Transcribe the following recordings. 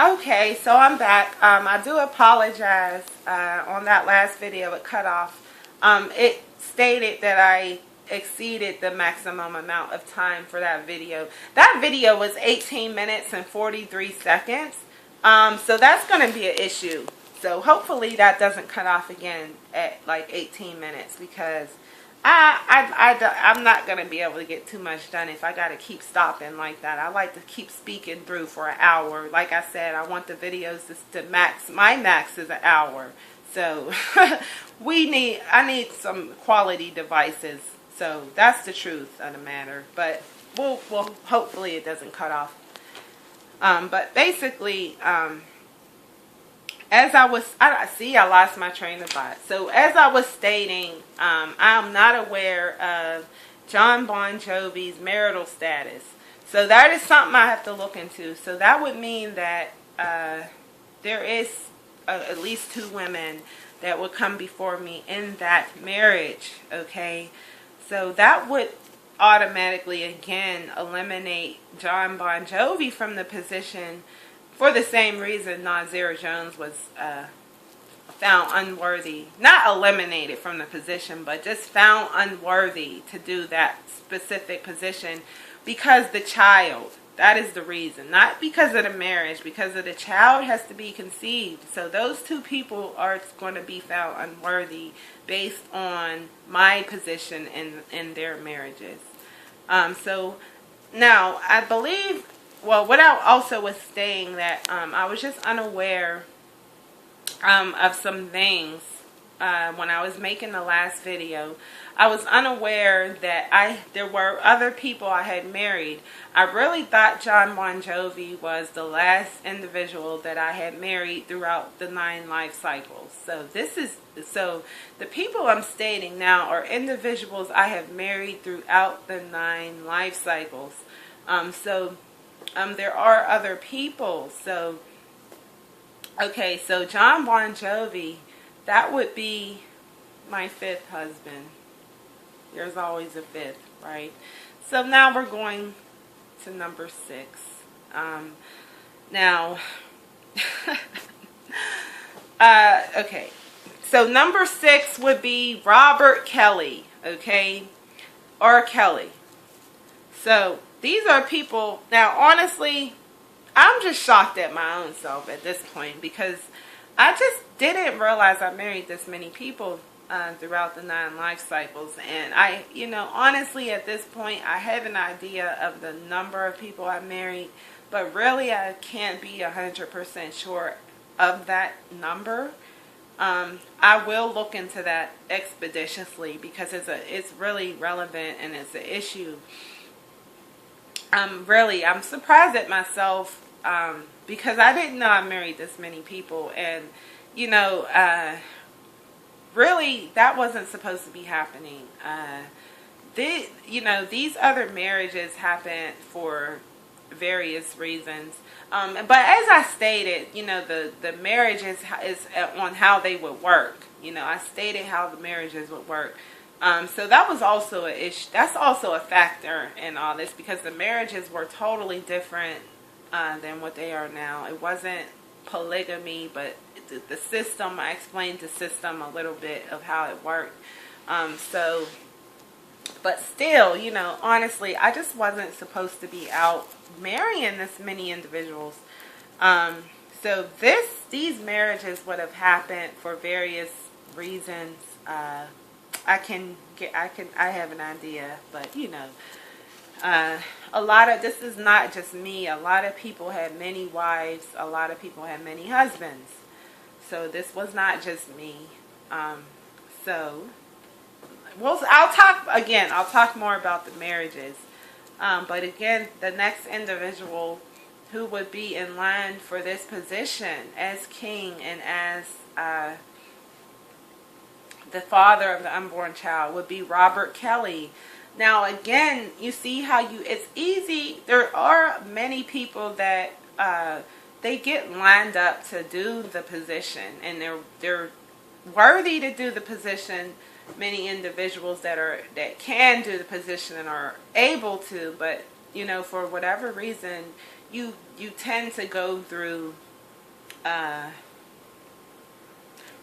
Okay, so I'm back. I do apologize. On that last video, it cut off. It stated that I exceeded the maximum amount of time for that video. That video was 18 minutes and 43 seconds. So that's going to be an issue. So hopefully that doesn't cut off again at like 18 minutes, because I'm not going to be able to get too much done if I got to keep stopping like that. I like to keep speaking through for an hour. Like I said, I want the videos to max. My max is an hour. So I need some quality devices. So that's the truth of the matter. But we'll hopefully it doesn't cut off. But basically, as I lost my train of thought. So as I was stating, I'm not aware of Jon Bon Jovi's marital status. So that is something I have to look into. So that would mean that there is at least 2 women that would come before me in that marriage. Okay, so that would automatically again eliminate Jon Bon Jovi from the position, for the same reason Nasir Jones was found unworthy. Not eliminated from the position, but just found unworthy to do that specific position because the child. That is the reason. Not because of the marriage, because of the child has to be conceived. So those 2 people are going to be found unworthy based on my position in their marriages. So now I believe, well, what I also was saying that I was just unaware of some things when I was making the last video. I was unaware that there were other people I had married. I really thought Jon Bon Jovi was the last individual that I had married throughout the 9 life cycles. So the people I'm stating now are individuals I have married throughout the 9 life cycles. There are other people. So, okay, so Jon Bon Jovi, that would be my 5th husband. There's always a 5th, right? So now we're going to number 6. Okay. So number 6 would be Robert Kelly, okay? R. Kelly. So these are people, now honestly, I'm just shocked at my own self at this point, because I just didn't realize I married this many people throughout the 9 life cycles. And honestly at this point, I have an idea of the number of people I married, but really I can't be 100% sure of that number. I will look into that expeditiously, because it's really relevant and it's an issue. I'm surprised at myself, because I didn't know I married this many people, and really that wasn't supposed to be happening. These other marriages happened for various reasons, but as I stated, the marriage is on how they would work. I stated how the marriages would work. So that was also an issue. That's also a factor in all this, because the marriages were totally different than what they are now. It wasn't polygamy, but the system, I explained the system a little bit of how it worked. But still, honestly, I just wasn't supposed to be out marrying this many individuals. So these marriages would have happened for various reasons. I have an idea, but a lot of, this is not just me. A lot of people had many wives. A lot of people had many husbands. So this was not just me. I'll talk more about the marriages. But again, the next individual who would be in line for this position as king and as the father of the unborn child would be Robert Kelly. Now again, you see how it's easy. There are many people that they get lined up to do the position, and they're worthy to do the position. Many individuals that can do the position and are able to, but for whatever reason, you tend to go through uh,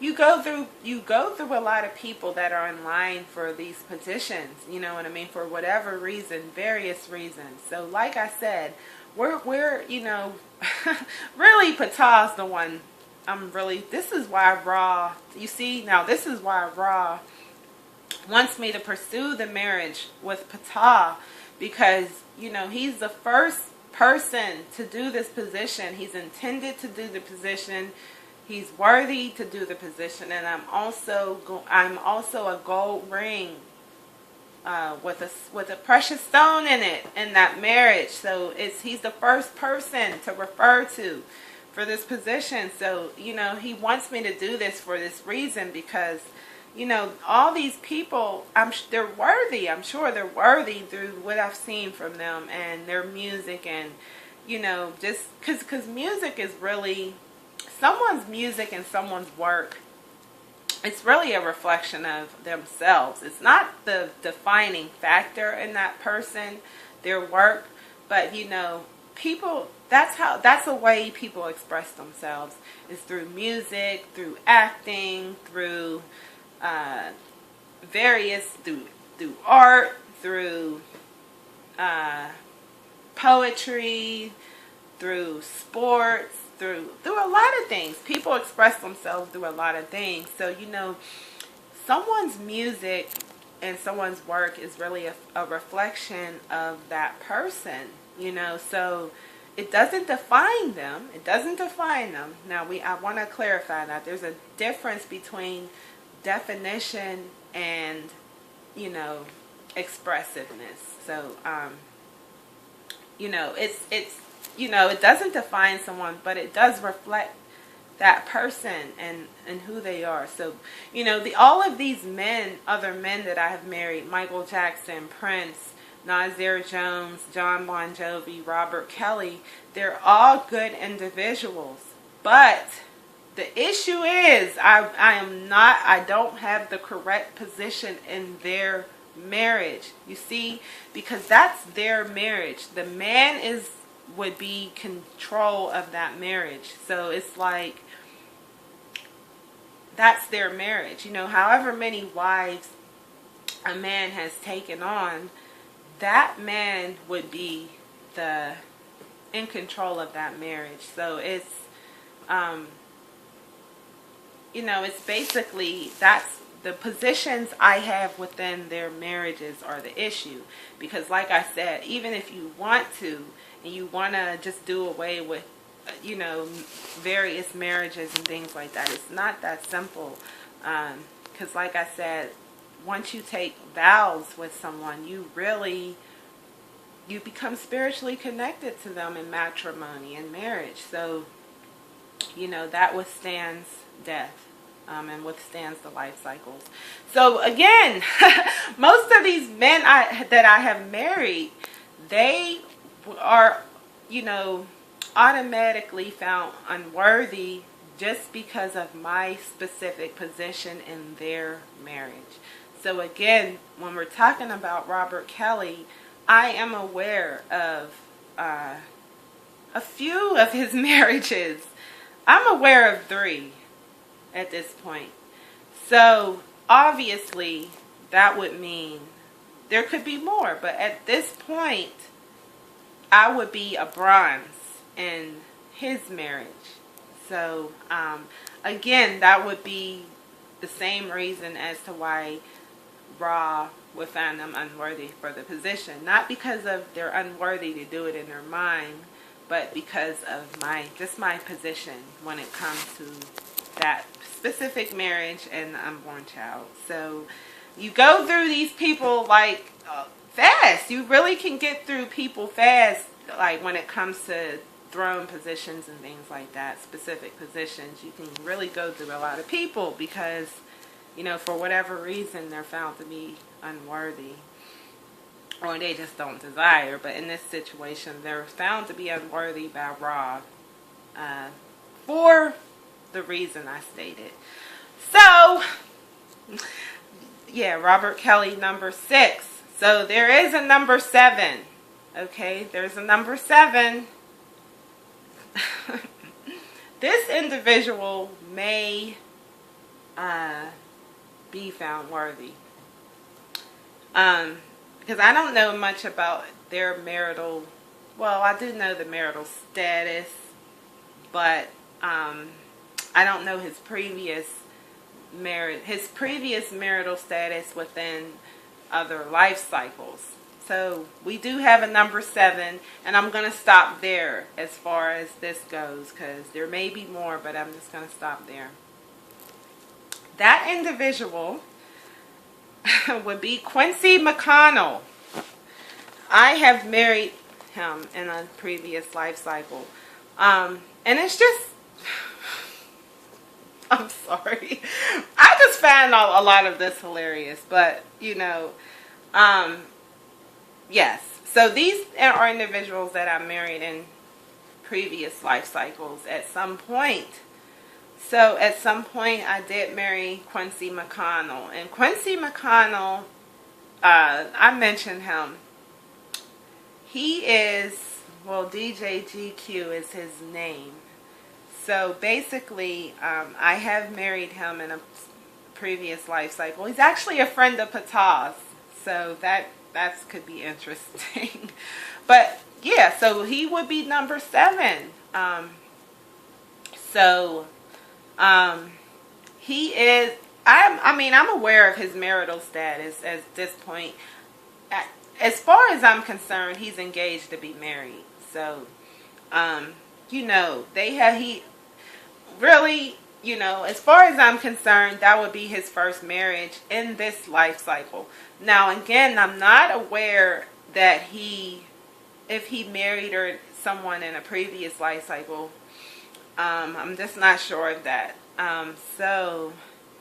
you go through a lot of people that are in line for these positions, you know what I mean, for whatever reason, various reasons. So like I said, we're you know, really Patah's the one. This is why Ra, you see, now this is why Ra wants me to pursue the marriage with Patah, because, you know, he's the first person to do this position. He's intended to do the position. He's worthy to do the position, and I'm also a gold ring with a precious stone in it in that marriage. So he's the first person to refer to for this position. So, you know, he wants me to do this for this reason, because, you know, all these people, they're worthy. I'm sure they're worthy through what I've seen from them and their music, and, you know, just because music is really, someone's music and someone's work, it's really a reflection of themselves. It's not the defining factor in that person, their work, but, you know, people, that's a way people express themselves, is through music, through acting, through through art, through poetry, through sports, through a lot of things. People express themselves through a lot of things. So, you know, someone's music and someone's work is really a reflection of that person, you know. So it doesn't define them. It doesn't define them. Now, I want to clarify that there's a difference between definition and, you know, expressiveness. So, you know, it's you know, it doesn't define someone, but it does reflect that person and who they are. So, you know, all of these other men that I have married, Michael Jackson, Prince, Nasir Jones, John Bon Jovi, Robert Kelly, they're all good individuals. But the issue is I don't have the correct position in their marriage. You see, because that's their marriage. The man would be control of that marriage. So it's like, that's their marriage. You know, however many wives a man has taken on, that man would be in control of that marriage. So it's, you know, it's basically, that's the positions I have within their marriages are the issue. Because like I said, even if you want to, and you want to just do away with, you know, various marriages and things like that, it's not that simple. Because like I said, once you take vows with someone, you become spiritually connected to them in matrimony and marriage. So, you know, that withstands death. And withstands the life cycles. So again, most of these men that I have married, they are, you know, automatically found unworthy just because of my specific position in their marriage. So again, when we're talking about Robert Kelly, I am aware of a few of his marriages. I'm aware of 3 at this point. So obviously that would mean there could be more, but at this point I would be a bronze in his marriage. So again, that would be the same reason as to why Ra would find them unworthy for the position. Not because of they're unworthy to do it in their mind, but because of my position when it comes to that specific marriage and the unborn child. So you go through these people like fast. You really can get through people fast, like when it comes to throne positions and things like that, specific positions. You can really go through a lot of people because, you know, for whatever reason they're found to be unworthy, or they just don't desire. But in this situation, they're found to be unworthy by Ra for the reason I stated. So, yeah, Robert Kelly, number 6. So there is a number 7. Okay, there's a number 7. This individual may be found worthy. Because I don't know much about their marital, well, I do know the marital status, but I don't know his previous marital status within other life cycles. So we do have a number 7, and I'm going to stop there as far as this goes, because there may be more, but I'm just going to stop there. That individual would be Quincy McConnell. I have married him in a previous life cycle. And it's just, I'm sorry. I just found a lot of this hilarious, but, yes. So these are individuals that I married in previous life cycles at some point. So at some point I did marry Quincy McConnell. And Quincy McConnell, I mentioned him. He is, well, DJ GQ is his name. So basically, I have married him in a previous life cycle. He's actually a friend of Patah's. So that could be interesting. But yeah, so he would be number 7. He is, I'm aware of his marital status at this point. As far as I'm concerned, he's engaged to be married. So, as far as I'm concerned, that would be his first marriage in this life cycle. Now, again, I'm not aware that if he married someone in a previous life cycle, I'm just not sure of that. So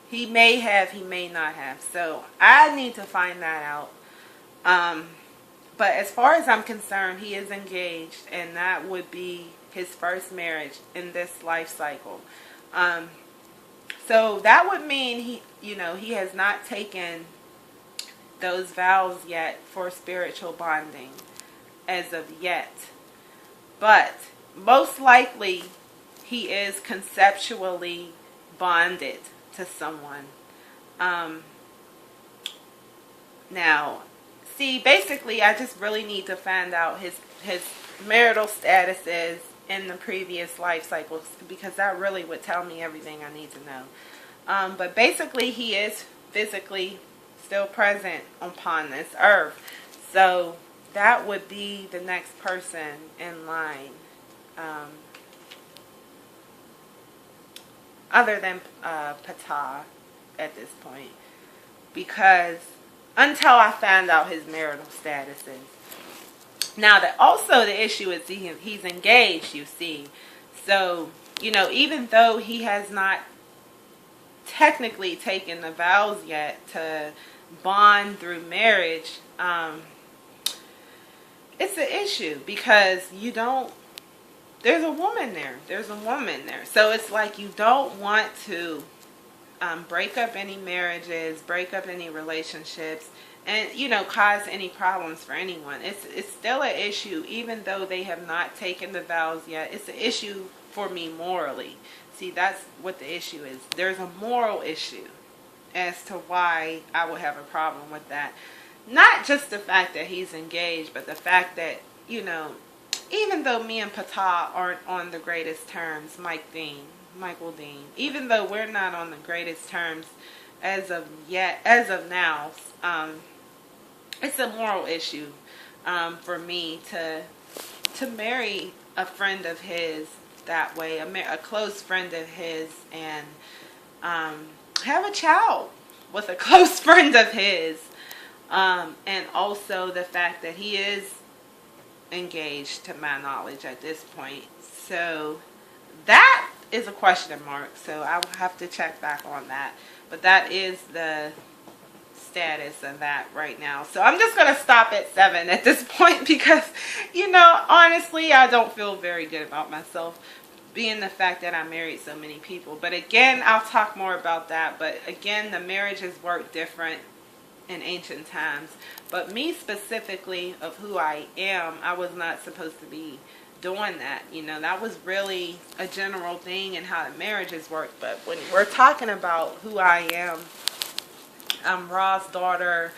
he may have, he may not have. So I need to find that out. But as far as I'm concerned, he is engaged, and that would be his first marriage in this life cycle. So that would mean he has not taken those vows yet for spiritual bonding as of yet. But most likely he is conceptually bonded to someone. Now, see, basically I just really need to find out his marital status is in the previous life cycles, because that really would tell me everything I need to know. But basically he is physically still present upon this earth. So that would be the next person in line. Other than Patah at this point. Because until I found out his marital status is. Now, also the issue is he's engaged, you see. So, even though he has not technically taken the vows yet to bond through marriage, it's an issue because there's a woman there. So it's like you don't want to break up any marriages, break up any relationships, and cause any problems for anyone. It's still an issue, even though they have not taken the vows yet. It's an issue for me morally. See, that's what the issue is. There's a moral issue as to why I would have a problem with that. Not just the fact that he's engaged, but the fact that even though me and Patah aren't on the greatest terms, Michael Dean, even though we're not on the greatest terms as of now, it's a moral issue for me to marry a friend of his that way, a close friend of his, and have a child with a close friend of his, and also the fact that he is engaged to my knowledge at this point. So that is a question mark, so I will have to check back on that, but that is the status of that right now. So I'm just going to stop at 7 at this point because honestly I don't feel very good about myself, being the fact that I married so many people. But again, I'll talk more about that. But again, the marriages work different in ancient times. But me specifically, of who I am, I was not supposed to be doing that. You know, that was really a general thing in how the marriages work. But when we're talking about who I am, I'm Ra's daughter,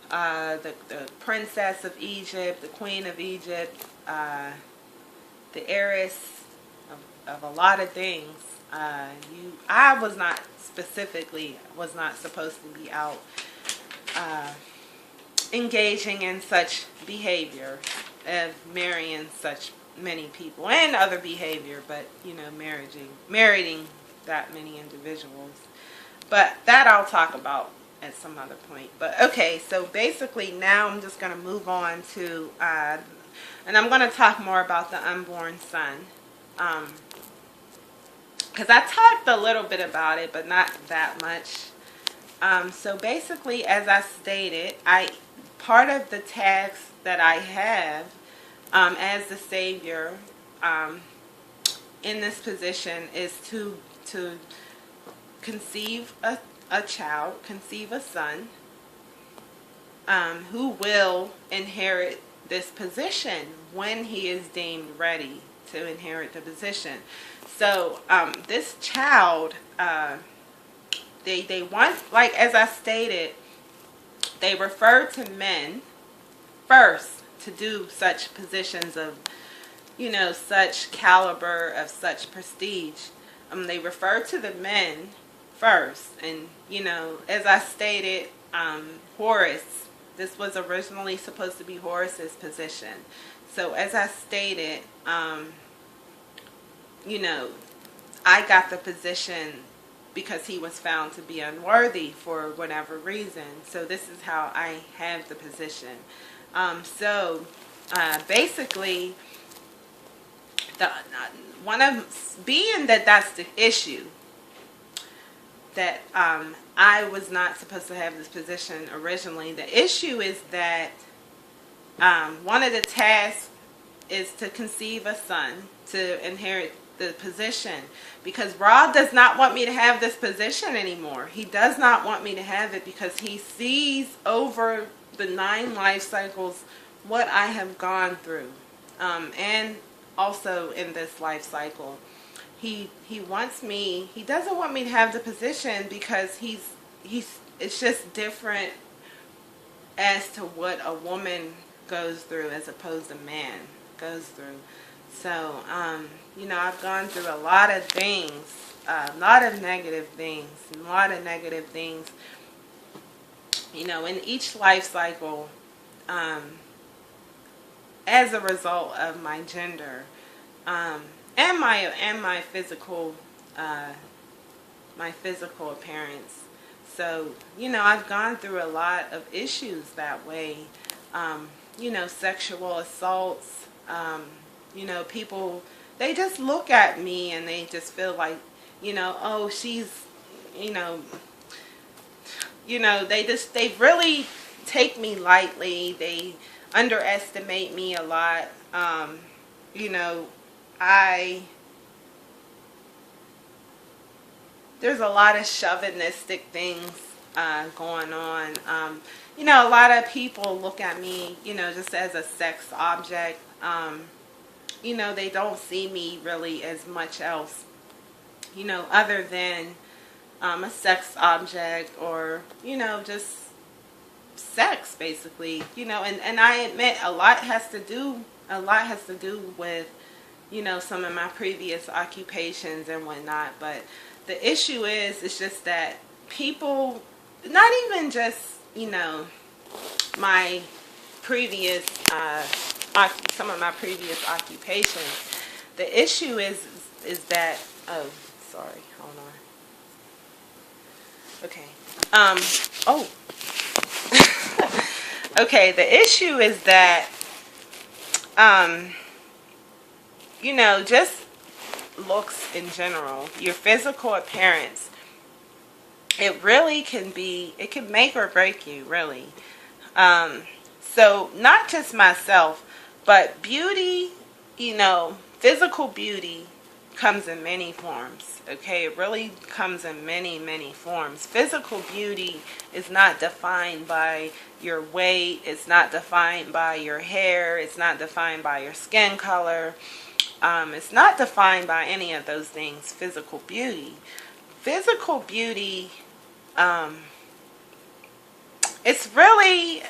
the princess of Egypt, the queen of Egypt, the heiress of a lot of things. I was not supposed to be out engaging in such behavior of marrying such many people and other behavior, but you know, marrying that many individuals. But that I'll talk about at some other point. But okay, so basically now I'm just going to move on to, and I'm going to talk more about the unborn son. Because I talked a little bit about it, but not that much. So basically, as I stated, part of the task that I have as the Savior in this position is to conceive a child, conceive a son, who will inherit this position when he is deemed ready to inherit the position. So this child, they want, like as I stated, they refer to men first to do such positions of, you know, such caliber, of such prestige. They refer to the men first. And, you know, as I stated, Horus, this was originally supposed to be Horus's position. So as I stated, you know, I got the position because he was found to be unworthy for whatever reason. So this is how I have the position. Basically, being that that's the issue, that I was not supposed to have this position originally. The issue is that one of the tasks is to conceive a son to inherit the position, because Ra does not want me to have this position anymore. He does not want me to have it because he sees over the 9 life cycles what I have gone through, and also in this life cycle. He wants me, he doesn't want me to have the position because it's just different as to what a woman goes through as opposed to man goes through. So, you know, I've gone through a lot of things, a lot of negative things, you know, in each life cycle, as a result of my gender, and my physical appearance. So, you know, I've gone through a lot of issues that way. You know, sexual assaults. You know, people, they just look at me and they just feel like, you know, oh, she's, you know, they really take me lightly. They underestimate me a lot. You know, there's a lot of chauvinistic things going on. You know, a lot of people look at me, you know, just as a sex object. You know, they don't see me really as much else, you know, other than a sex object, or, you know, just sex, basically. You know, and I admit a lot has to do with, you know, some of my previous occupations and whatnot. But the issue is, it's just that people, not even just, you know, my previous, some of my previous occupations. The issue is that, oh, sorry, hold on. Okay. Okay, the issue is that, you know, just looks in general, your physical appearance, it really can make or break you, really. So not just myself, but beauty, you know, physical beauty comes in many forms, okay? It really comes in many, many forms. Physical beauty is not defined by your weight. It's not defined by your hair. It's not defined by your skin color. It's not defined by any of those things, physical beauty. Physical beauty, it's really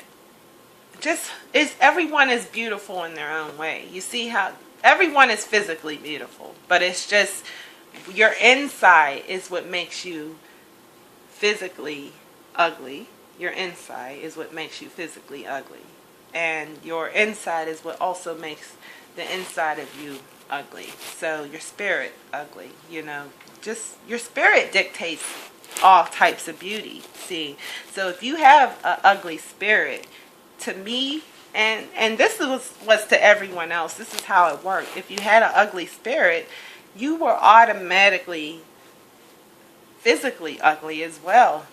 just, everyone is beautiful in their own way. You see how everyone is physically beautiful, but it's just your inside is what makes you physically ugly. Your inside is what makes you physically ugly. And your inside is what also makes the inside of you ugly. So your spirit ugly, just your spirit dictates all types of beauty. See, so if you have an ugly spirit, to me, and this was to everyone else, this is how it worked. If you had an ugly spirit, you were automatically physically ugly as well.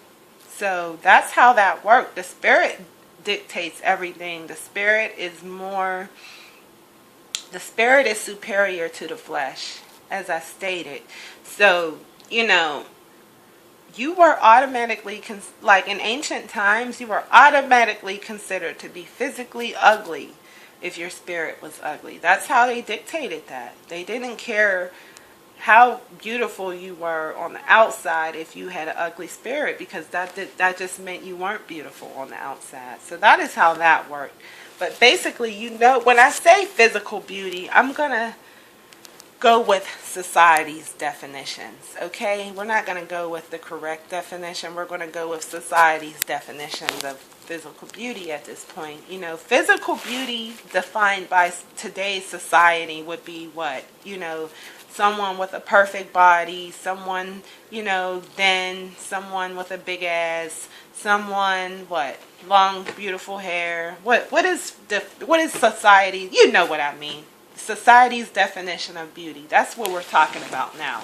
So that's how that worked. The spirit dictates everything. The spirit is superior to the flesh, as I stated. So, you were automatically, like in ancient times, you were automatically considered to be physically ugly if your spirit was ugly. That's how they dictated that. They didn't care how beautiful you were on the outside if you had an ugly spirit, because that just meant you weren't beautiful on the outside. So that is how that worked. But basically, when I say physical beauty, I'm going to go with society's definitions, okay? We're not going to go with the correct definition. We're going to go with society's definitions of physical beauty at this point. Physical beauty defined by today's society would be what? Someone with a perfect body, someone, thin, someone with a big ass, someone, what? Long, beautiful hair. What is society? You know what I mean. Society's definition of beauty. That's what we're talking about now.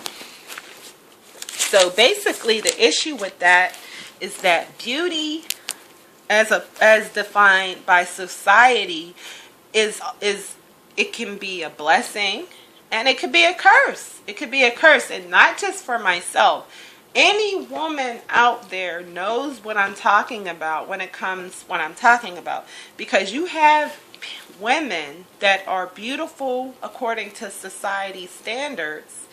So basically the issue with that is that beauty as defined by society is it can be a blessing and it could be a curse. It could be a curse, and not just for myself. Any woman out there knows what I'm talking about when I'm talking about, because you have women that are beautiful according to society standards,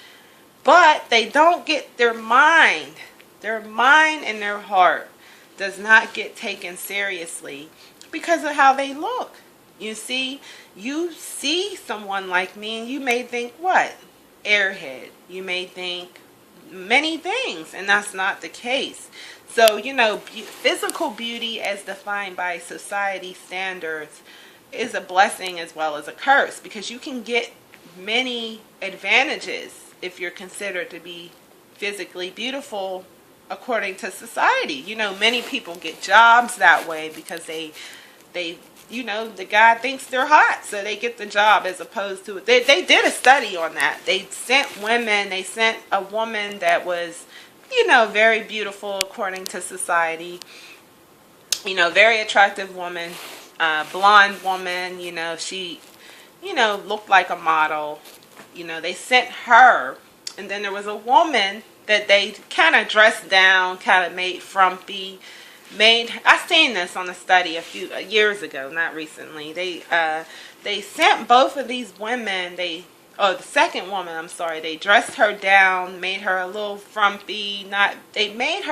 but they don't get their mind and their heart does not get taken seriously because of how they look. You see someone like me and you may think, what? Airhead. You may think many things, and that's not the case. So, physical beauty as defined by society standards is a blessing as well as a curse, because you can get many advantages if you're considered to be physically beautiful according to society. Many people get jobs that way because they the guy thinks they're hot, so they get the job, as opposed to they did a study on that. They sent a woman that was very beautiful according to society, very attractive woman, blonde woman, she looked like a model. They sent her, and then there was a woman that they kind of dressed down, kind of made frumpy. I seen this on a study a few years ago, not recently. They sent both of these women. The second woman, I'm sorry. They dressed her down, made her a little frumpy. They made her